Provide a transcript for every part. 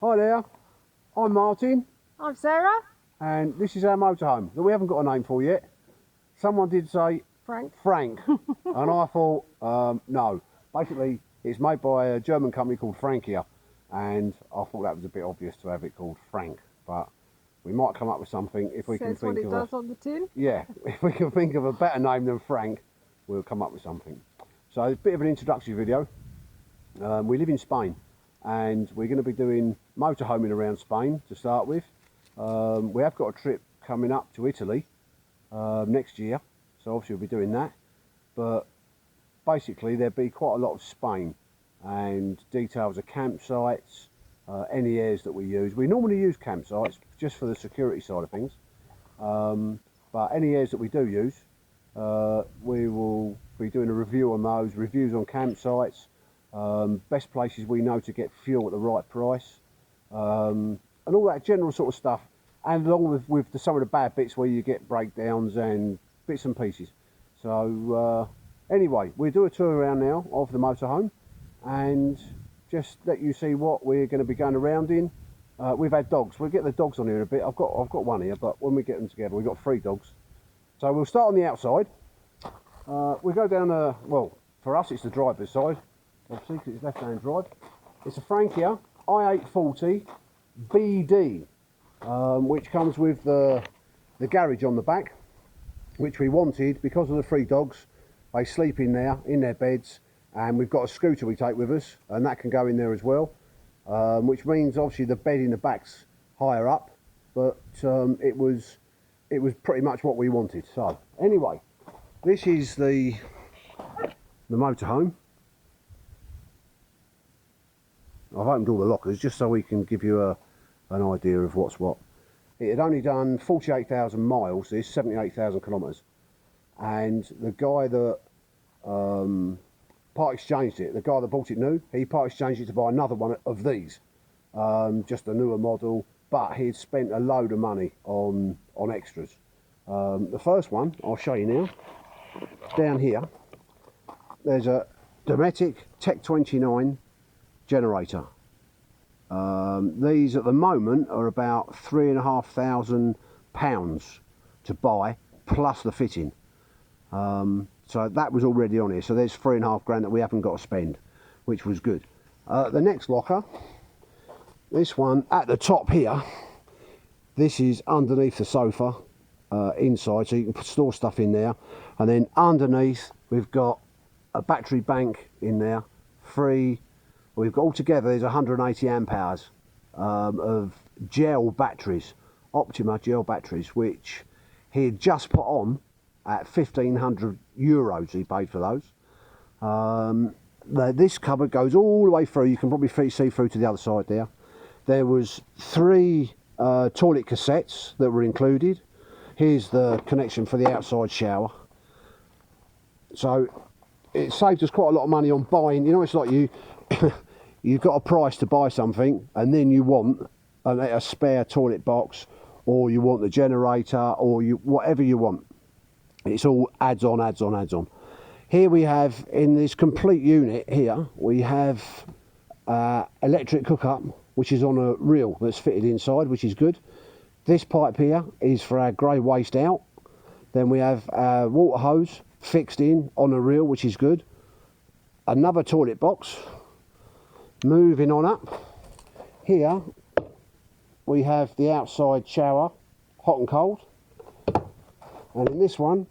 Hi there, I'm Martin I'm Sarah. and this is our motorhome that we haven't got a name for yet. Someone did say Frank and I thought no, basically it's made by a German company called Frankia and I thought that was a bit obvious to have it called Frank, but we might come up with something if we can Says what think it of does on the tin. yeah, if we can think of a better name than Frank, we'll come up with something. So it's a bit of an introductory video. We live in Spain and we're going to be doing motorhoming around Spain to start with. We have got a trip coming up to Italy next year, so obviously we'll be doing that. But basically there'll be quite a lot of Spain and details of campsites, any areas that we use. We normally use campsites just for the security side of things, but any areas that we do use, we will be doing a review on those, reviews on campsites, best places we know to get fuel at the right price, and all that general sort of stuff, and along with some of the bad bits where you get breakdowns and bits and pieces. So anyway, we'll do a tour around now of the motorhome and just let you see what we're going to be going around in. We've had dogs. We'll get the dogs on here in a bit. I've got one here, but when we get them together, we've got 3 dogs. So we'll start on the outside. We go down well, for us it's the driver's side, obviously, because it's left-hand drive. It's a Frankia i840 BD, which comes with the garage on the back, which we wanted because of the 3 dogs. They sleep in there, in their beds, and we've got a scooter we take with us, and that can go in there as well, which means obviously the bed in the back's higher up, but it was pretty much what we wanted. So anyway, this is the motorhome. I've opened all the lockers just so we can give you an idea of what's what. It had only done 48,000 miles, this 78,000 kilometres, and the guy that part exchanged it, the guy that bought it new, he part exchanged it to buy another one of these, just a newer model, but he'd spent a load of money on extras. The first one I'll show you now. Down here there's a Dometic Tech 29 generator. These at the moment are about £3,500 to buy plus the fitting, so that was already on here, so there's £3,500 that we haven't got to spend, which was good. The next locker, this one at the top here, this is underneath the sofa, inside, so you can store stuff in there, and then underneath we've got a battery bank in there, we've got altogether there's 180 amp hours of gel batteries, Optima gel batteries, which he had just put on at €1,500 he paid for those. This cupboard goes all the way through, you can probably see through to the other side there. There was 3 toilet cassettes that were included. Here's the connection for the outside shower. So it saved us quite a lot of money on buying, you know, it's like you've got a price to buy something and then you want a spare toilet box, or you want the generator, or whatever you want. It's all adds on. Here we have, in this complete unit here, we have electric hookup, which is on a reel that's fitted inside, which is good. This pipe here is for our grey waste out. Then we have our water hose fixed in on a reel, which is good. Another toilet box. Moving on up, here we have the outside shower, hot and cold. And in this one,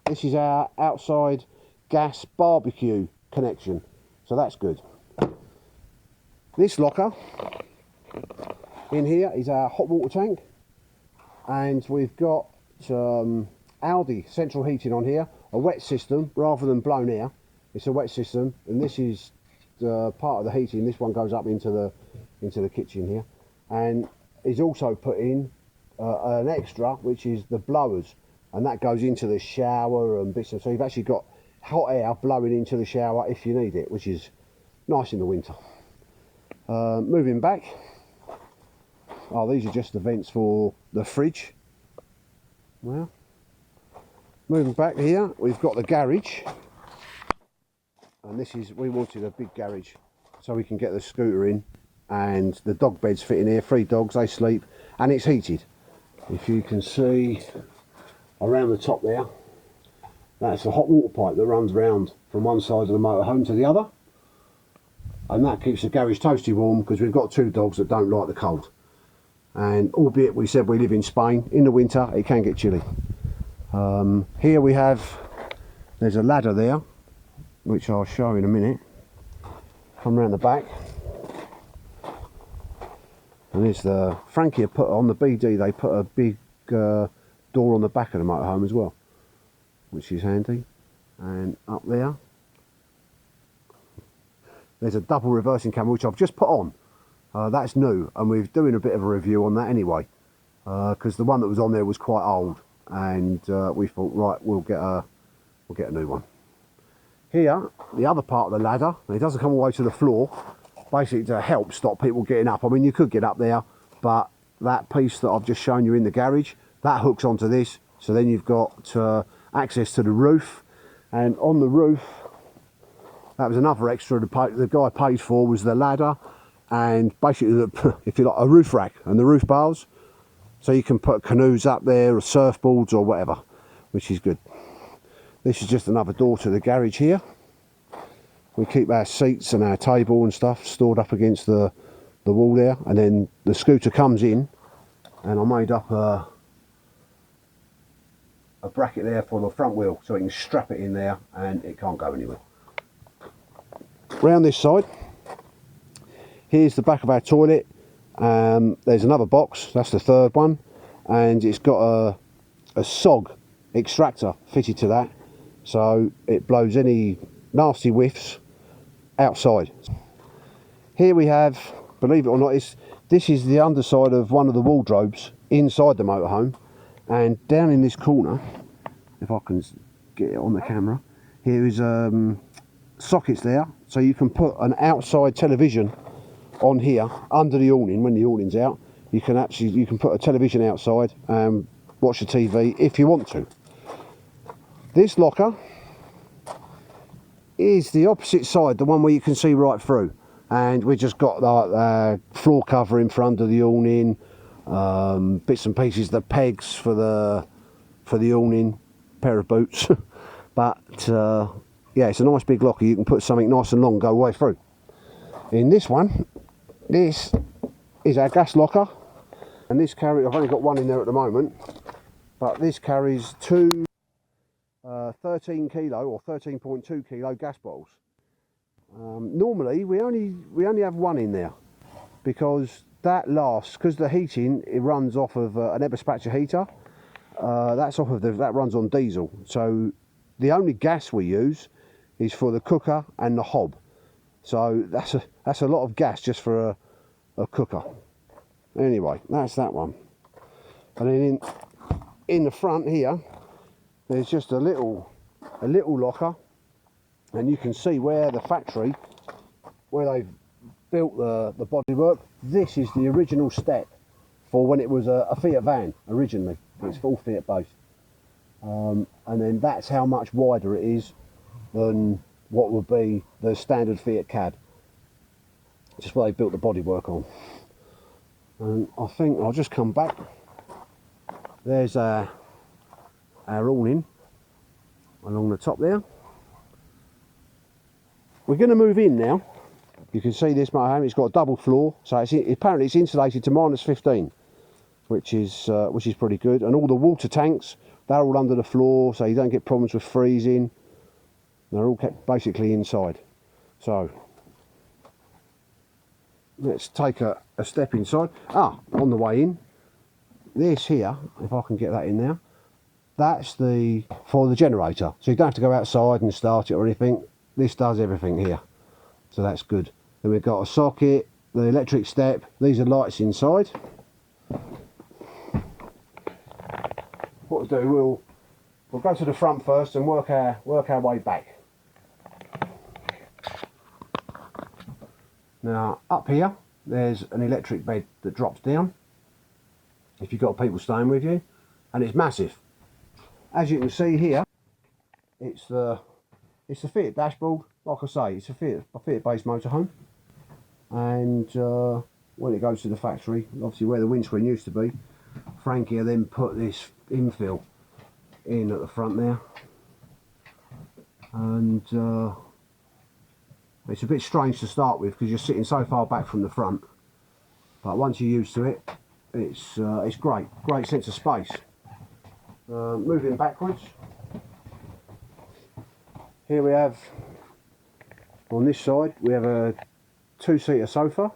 this is our outside gas barbecue connection, so that's good. This locker in here is our hot water tank, and we've got Aldi central heating on here, a wet system rather than blown air. It's a wet system, and this is part of the heating. This one goes up into the kitchen here, and he's also put in an extra, which is the blowers, and that goes into the shower and bits of, so you've actually got hot air blowing into the shower if you need it, which is nice in the winter. Moving back, these are just the vents for the fridge. Well, moving back here, we've got the garage, and this is, we wanted a big garage so we can get the scooter in and the dog beds fit in here. 3 dogs, they sleep, and it's heated. If you can see around the top there, that's a hot water pipe that runs round from one side of the motorhome to the other, and that keeps the garage toasty warm, because we've got 2 dogs that don't like the cold. And albeit we said we live in Spain, in the winter it can get chilly. Here we have, there's a ladder there, which I'll show in a minute. Come round the back, and there's the Frankie have put on the BD, they put a big door on the back of the motorhome as well, which is handy. And up there, there's a double reversing camera which I've just put on. That's new, and we're doing a bit of a review on that anyway, because the one that was on there was quite old, and we thought, right, we'll get a new one. Here, the other part of the ladder, it doesn't come all the way to the floor, basically to help stop people getting up. I mean, you could get up there, but that piece that I've just shown you in the garage, that hooks onto this, so then you've got access to the roof. And on the roof, that was another extra the guy paid for, was the ladder, and basically, if you like, a roof rack and the roof bars, so you can put canoes up there or surfboards or whatever, which is good. This is just another door to the garage here. We keep our seats and our table and stuff stored up against the wall there, and then the scooter comes in, and I made up a bracket there for the front wheel, so you can strap it in there and it can't go anywhere. Round this side, here's the back of our toilet. There's another box, that's the 3rd one, and it's got a SOG extractor fitted to that, so it blows any nasty whiffs outside. Here we have, believe it or not, this is the underside of one of the wardrobes inside the motorhome, and down in this corner, if I can get it on the camera, here is sockets there, so you can put an outside television on here under the awning. When the awning's out, you can put a television outside and watch the TV if you want to. This locker is the opposite side, the one where you can see right through, and we just got the floor covering for under the awning, bits and pieces, the pegs for the awning, pair of boots. But yeah, it's a nice big locker. You can put something nice and long, go way through. In this one, this is our gas locker, and this I've only got one in there at the moment, but this carries 2 13 kilo or 13.2 kilo gas bottles. Normally we only have one in there, because that lasts, because the heating, it runs off of an Eberspacher heater. That runs on diesel, so the only gas we use is for the cooker and the hob. So that's a lot of gas just for a cooker. Anyway, that's that one. And then in the front here, there's just a little locker, and you can see where the factory, where they've built the bodywork. This is the original step for when it was a Fiat van originally. It's full Fiat based, and then that's how much wider it is than what would be the standard Fiat cab. Just where they built the bodywork on. And I think I'll just come back. There's our awning along the top there. We're going to move in now. You can see this motorhome, it's got a double floor, so apparently it's insulated to -15, which is pretty good. And all the water tanks, they're all under the floor, so you don't get problems with freezing. They're all kept basically inside. So let's take a step inside. On the way in, this here, if I can get that in there, that's for the generator, so you don't have to go outside and start it or anything. This does everything here, so that's good. Then we've got a socket, the electric step, these are lights inside. What we'll do, we'll go to the front first and work our way back. Now up here, there's an electric bed that drops down if you've got people staying with you, and it's massive. As you can see here, it's the Fiat dashboard. Like I say, it's a Fiat based motorhome. and when it goes to the factory, obviously where the windscreen used to be, Frankie will then put this infill in at the front there, and it's a bit strange to start with because you're sitting so far back from the front, but once you're used to it, it's great sense of space. Moving backwards, here we have, on this side we have a two-seater sofa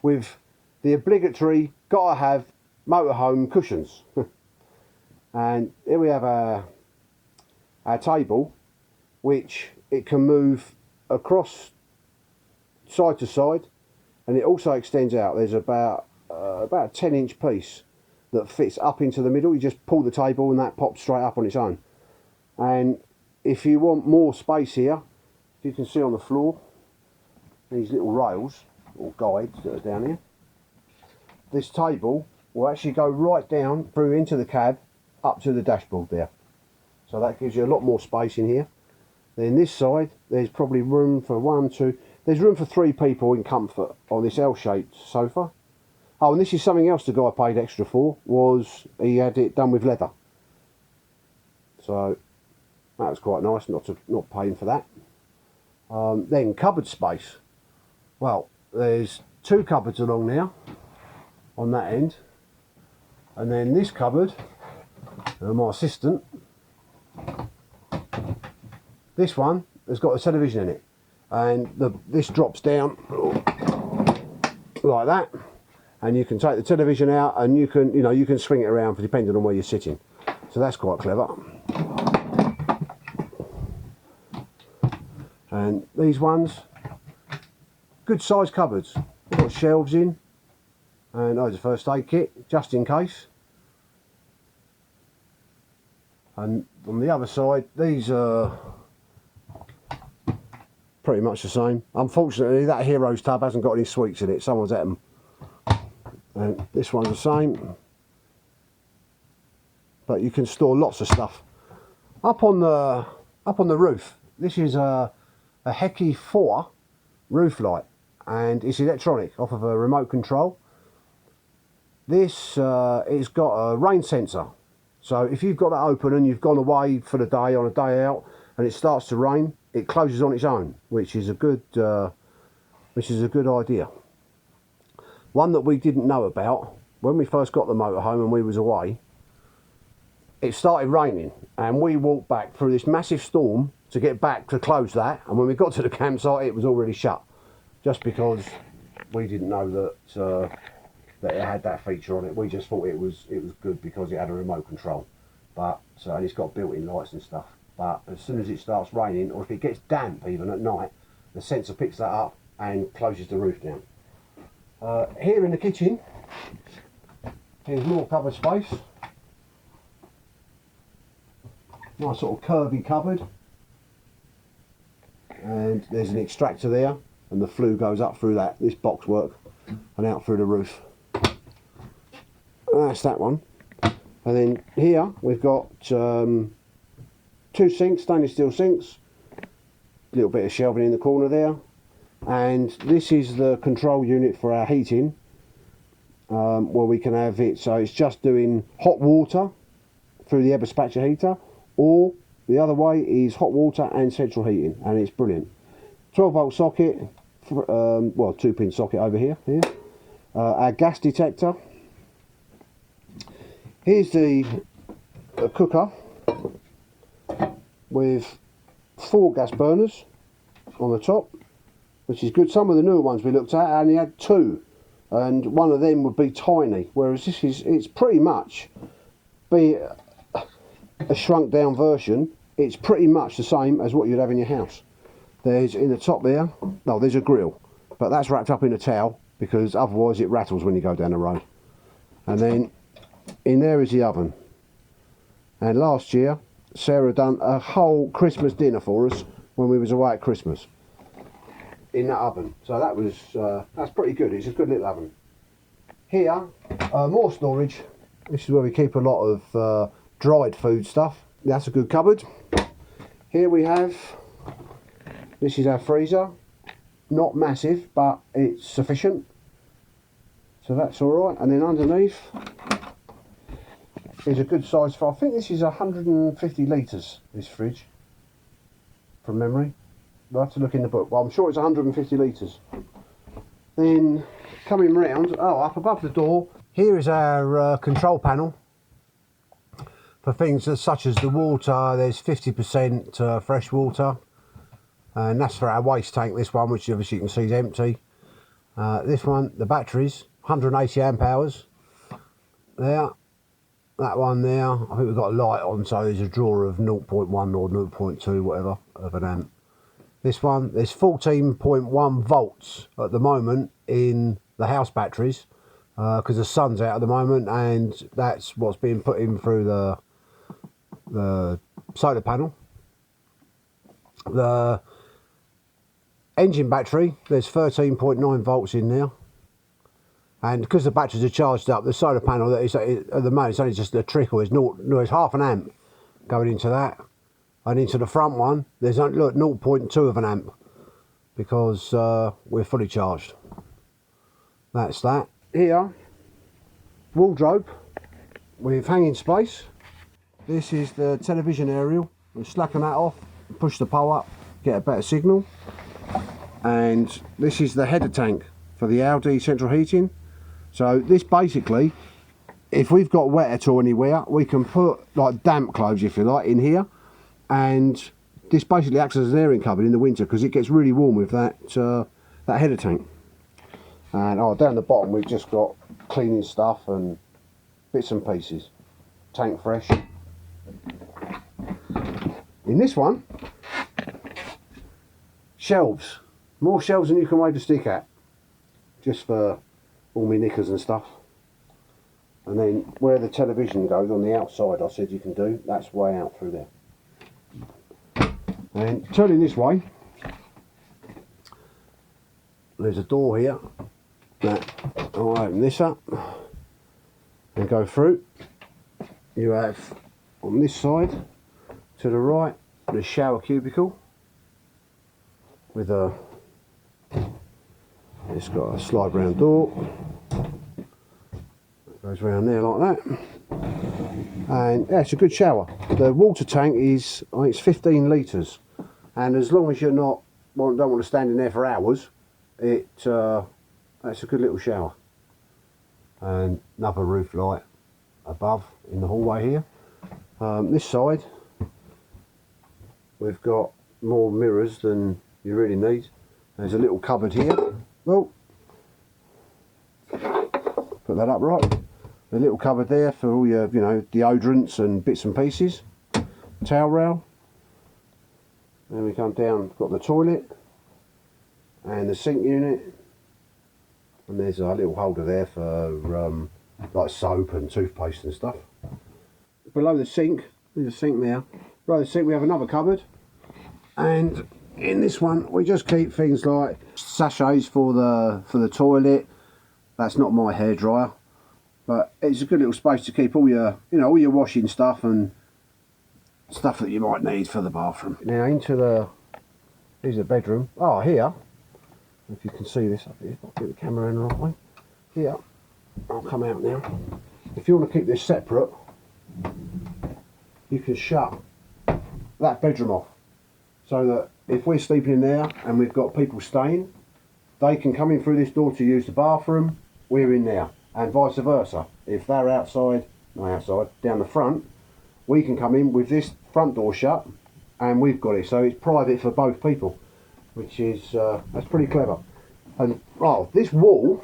with the obligatory gotta have motorhome cushions. And here we have our table, which it can move across side to side, and it also extends out. There's about a 10-inch piece that fits up into the middle. You just pull the table and that pops straight up on its own. And if you want more space here, you can see on the floor these little rails or guides that are down here. This table will actually go right down through into the cab up to the dashboard there, so that gives you a lot more space in here. Then this side, there's probably room for there's room for 3 people in comfort on this L-shaped sofa. Oh, and this is something else the guy paid extra for, was he had it done with leather, so that was quite nice, not paying for that. Then cupboard space. Well, there's 2 cupboards along now on that end, and then this cupboard, my assistant, this one has got a television in it, and this drops down like that, and you can take the television out, and you can swing it around depending on where you're sitting, so that's quite clever. And these ones, good sized cupboards. They've got shelves in, and there's a first aid kit just in case. And on the other side, these are pretty much the same. Unfortunately, that Heroes tub hasn't got any sweets in it. Someone's at them. And this one's the same. But you can store lots of stuff up on the roof. This is a Heki 4 roof light, and it's electronic off of a remote control. This it's got a rain sensor, so if you've got that open and you've gone away for the day on a day out and it starts to rain, it closes on its own, which is a good idea. One that we didn't know about when we first got the motorhome and we was away, it started raining and we walked back through this massive storm to get back to close that, and when we got to the campsite it was already shut, just because we didn't know that that it had that feature on it. We just thought it was good because it had a remote control, but and it's got built-in lights and stuff. But as soon as it starts raining, or if it gets damp even at night, the sensor picks that up and closes the roof down. Here in the kitchen, here's more cupboard space. Nice sort of curvy cupboard, and there's an extractor there, and the flue goes up through this boxwork and out through the roof. That's that one. And then here we've got 2 sinks, stainless steel sinks, a little bit of shelving in the corner there, and this is the control unit for our heating, where we can have it so it's just doing hot water through the Eberspatcher heater, or the other way is hot water and central heating, and it's brilliant. 12-volt socket, well, 2-pin socket over here. Our gas detector. Here's the cooker with 4 gas burners on the top, which is good. Some of the newer ones we looked at only had 2, and one of them would be tiny, whereas it's pretty much, be a shrunk down version, it's pretty much the same as what you'd have in your house. There's in the top there, no, there's a grill, but that's wrapped up in a towel because otherwise it rattles when you go down the road. And then in there is the oven, and last year Sarah done a whole Christmas dinner for us when we was away at Christmas in that oven, so that was that's pretty good. It's a good little oven. Here more storage. This is where we keep a lot of dried food stuff. That's a good cupboard. Here we have, this is our freezer, not massive, but it's sufficient. So that's all right. And then underneath is a good size for, I think this is 150 litres, this fridge, from memory. We'll have to look in the book. Well, I'm sure it's 150 litres. Then coming round, up above the door, here is our control panel for things such as the water. There's 50% fresh water, and that's for our waste tank, this one, which obviously you can see is empty. This one, the batteries, 180 amp hours there. That one there, I think we've got a light on, so there's a draw of 0.1 or 0.2, whatever, of an amp. This one, there's 14.1 volts at the moment in the house batteries, because the sun's out at the moment, and that's what's being put in through the solar panel. The engine battery, there's 13.9 volts in there, and because the batteries are charged up, the solar panel that is at the moment, it's only just a trickle. There's half an amp going into that, and into the front one there's look 0.2 of an amp, because we're fully charged. That's that. Here, wardrobe with hanging space. This is the television aerial. We slacken that off, push the pole up, get a better signal. And this is the header tank for the Audi central heating. So this basically, if we've got wet at all anywhere, we can put like damp clothes, if you like, in here, and this basically acts as an airing cupboard in the winter, because it gets really warm with that that header tank. And down the bottom we've just got cleaning stuff and bits and pieces. Tank fresh. In this one, shelves. More shelves than you can wave a stick at, just for all my knickers and stuff. And then where the television goes on the outside, I said you can do, that's way out through there. And turning this way, there's a door here that I'll open this up and go through. You have on this side to the right the shower cubicle with a, it's got a slide round door, it goes round there like that, and yeah, it's a good shower. The water tank is, I think it's 15 litres, and as long as you're not, don't want to stand in there for hours, that's a good little shower. And another roof light above in the hallway here. This side we've got more mirrors than you really need. There's a little cupboard here. Well, put that up right. A little cupboard there for all your, deodorants and bits and pieces. Towel rail. Then we come down, got the toilet and the sink unit. And there's a little holder there for like soap and toothpaste and stuff. Below the sink, there's a sink there. Below the sink we have another cupboard. And in this one we just keep things like sachets for the toilet. That's not my hairdryer, but it's a good little space to keep all your all your washing stuff and stuff that you might need for the bathroom. Now here's the bedroom. Here, if you can see this up here, I'll get the camera in the right way. Here, I'll come out now. If you want to keep this separate, you can shut that bedroom off, so that if we're sleeping in there and we've got people staying, they can come in through this door to use the bathroom, we're in there, and vice versa. If they're down the front, we can come in with this front door shut and we've got it, so it's private for both people, which is that's pretty clever. And this wall,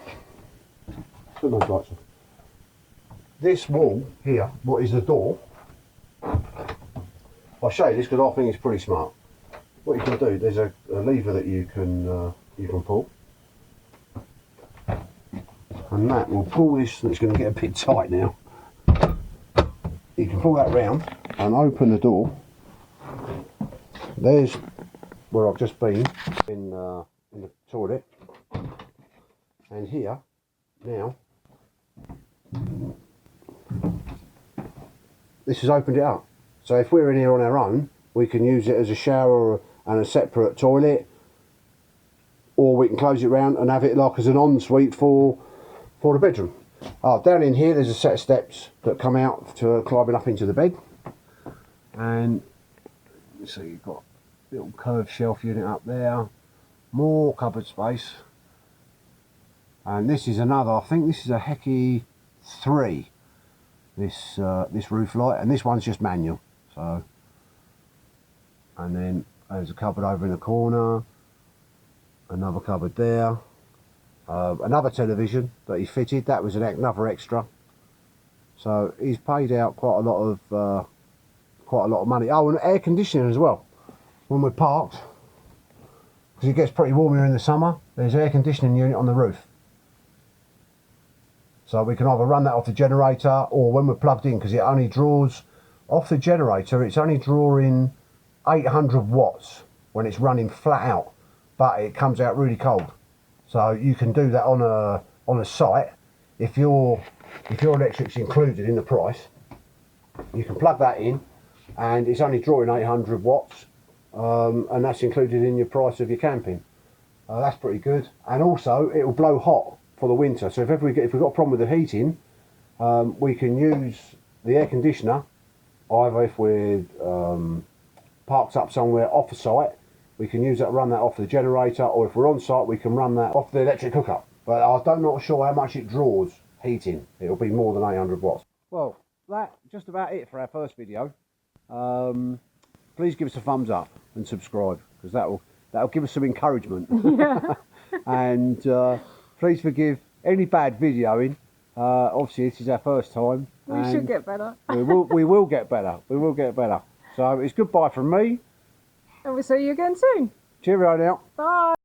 this wall here, what is the door, I'll show you this because I think it's pretty smart. What you can do, there's a lever that you can pull, and that will pull this. It's going to get a bit tight now. You can pull that round and open the door. There's where I've just been in the toilet, and here now this has opened it up. So if we're in here on our own, we can use it as a shower and a separate toilet. or we can close it round and have it like as an ensuite for the bedroom. Down in here there's a set of steps that come out to climbing up into the bed, and so you've got a little curved shelf unit up there, more cupboard space, and this is another, I think this is a Hecky 3, this roof light, and this one's just manual. So, and then there's a cupboard over in the corner, another cupboard there, another television that he fitted, that was another extra. So he's paid out quite a lot of money. Oh, and air conditioning as well. When we're parked, because it gets pretty warm here in the summer, there's an air conditioning unit on the roof. So we can either run that off the generator, or when we're plugged in, because it only draws off the generator, it's only drawing 800 watts when it's running flat out, but it comes out really cold. So you can do that on a site. If your electric's included in the price, you can plug that in, and it's only drawing 800 watts, and that's included in your price of your camping. That's pretty good, and also it will blow hot for the winter. So if we've got a problem with the heating, we can use the air conditioner, either if we're parked up somewhere off the site, we can use that, run that off the generator, or if we're on site, we can run that off the electric hookup. But I'm not sure how much it draws heating. It'll be more than 800 watts. Well, that's just about it for our first video. Please give us a thumbs up and subscribe, because that'll give us some encouragement. Yeah. And please forgive any bad videoing. Obviously, this is our first time. We should get better. we will get better. We will get better. So it's goodbye from me. And we'll see you again soon. Cheerio now. Bye.